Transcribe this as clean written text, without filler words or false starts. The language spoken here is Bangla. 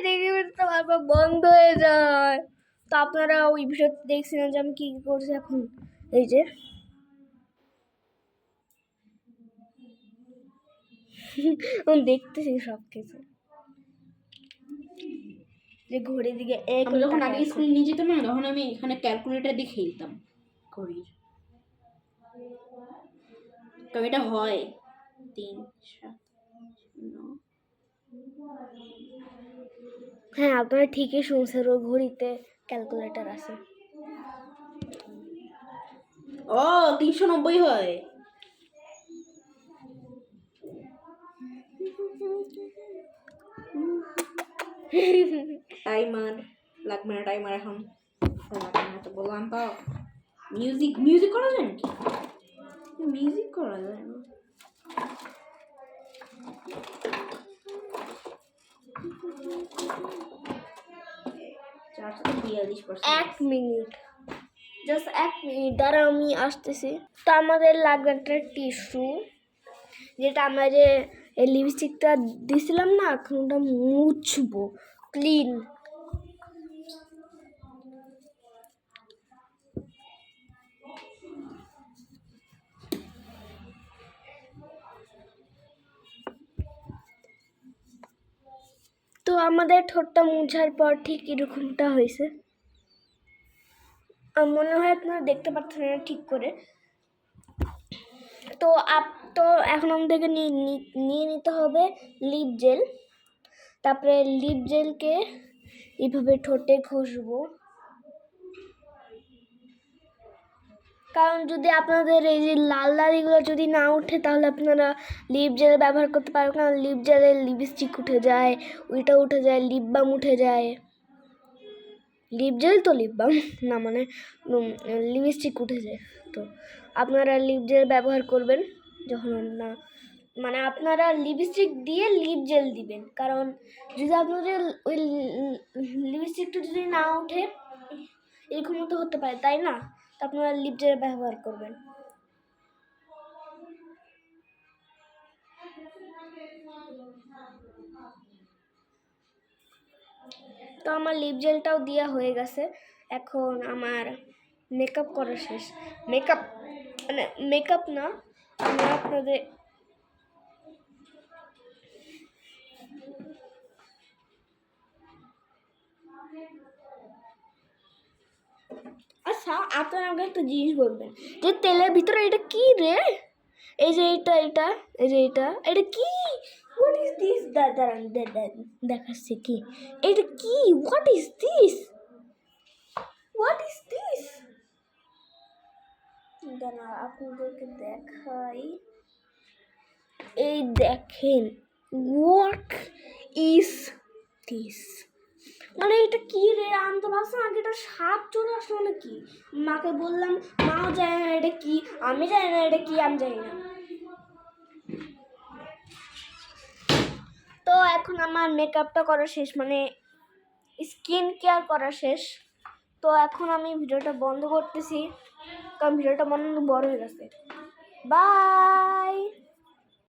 দেখে তো বারবার বন্ধ হয়ে যায়। তো আপনারা ওই ভিডিওতে দেখছিলেন যে আমি কী করছি এখন। এই যে দেখতেছি সব কিছু, যে ঘড়ির দিকে আমি যখন আগে স্কুল নিয়ে যেতাম না, তখন আমি এখানে ক্যালকুলেটর দিয়ে খেলতাম ঘড়ির। তবে এটা হয় 3 7 9। হ্যাঁ, আপনারা ঠিকই শুনছেন, ওই ঘড়িতে ক্যালকুলেটর আছে। ও 390 হয়। টাইমার লাগবে না, টাইমার এখন লাগবে না তো বললাম। তো মিউজিক করা যায় নাকি? মিউজিক করা যায় না। এক মিনিট, জাস্ট 1 মিনিট দ্বারা আমি আসতেছি। তো আমাদের লাগবে একটা টিস্যু, যেটা আমরা যে লিপস্টিকটা দিছিলাম না, এখন ওটা মুছবো ক্লিন। তো আমাদের ঠোঁটটা মুছার পর ঠিক এরকমটা হয়েছে। মনে হয় আপনারা দেখতে পাচ্ছেন না ঠিক করে। তো তো এখন আমাদেরকে নিয়ে নিতে হবে লিপ জেল। তারপরে লিপ জেলকে এইভাবে ঠোঁটে ঘষবো। কারণ যদি আপনাদের এই যে লাল দাড়িগুলো যদি না ওঠে, তাহলে আপনারা লিপ জেল ব্যবহার করতে পারবেন। কারণ লিপ জেলে লিপস্টিক উঠে যায়, ওইটা উঠে যায়, লিপ বাম উঠে যায়। লিপ জেল তো লিপ বাম না, মানে লিপস্টিক উঠে যায়। তো আপনারা লিপ জেল ব্যবহার করবেন যখন না, মানে আপনারা লিপস্টিক দিয়ে লিপ জেল দিবেন। কারণ যদি আপনাদের ওই লিপস্টিকটা যদি না ওঠে, এরকমও তো হতে পারে, তাই না? তো আপনারা লিপ জেল ব্যবহার করবেন। তো আমার লিপ জেলটাও দেওয়া হয়ে গেছে। এখন আমার মেকআপ করা শেষ। মেকআপ না, আমি আপনাদের আচ্ছা, আপনারা আমাকে একটা জিনিস বলবেন যে তেলের ভিতরে এটা কি রে? এই যে এটা এই যে এটা কি? What is this? দাঁড়ান দেখাচ্ছি কি এটা কি। What is this? দাঁড়া আপনাদেরকে দেখাই। এই দেখেন, হোয়াট ইজ দিস? মানে এটা কি রে? আমি তো ভাবছিলাম আগে এটা সাপ চলে আসলো নাকি। মাকে বললাম, মাও জানে না এটা কি, আমি জানি না এটা কি, আমি জানি না। তো এখন আমার মেকআপটা করা শেষ, মানে স্কিন কেয়ার করা শেষ। তো এখন আমি ভিডিওটা বন্ধ করতেছি, কারণ ভিডিওটা মনে বড় হয়ে গেছে। বাই।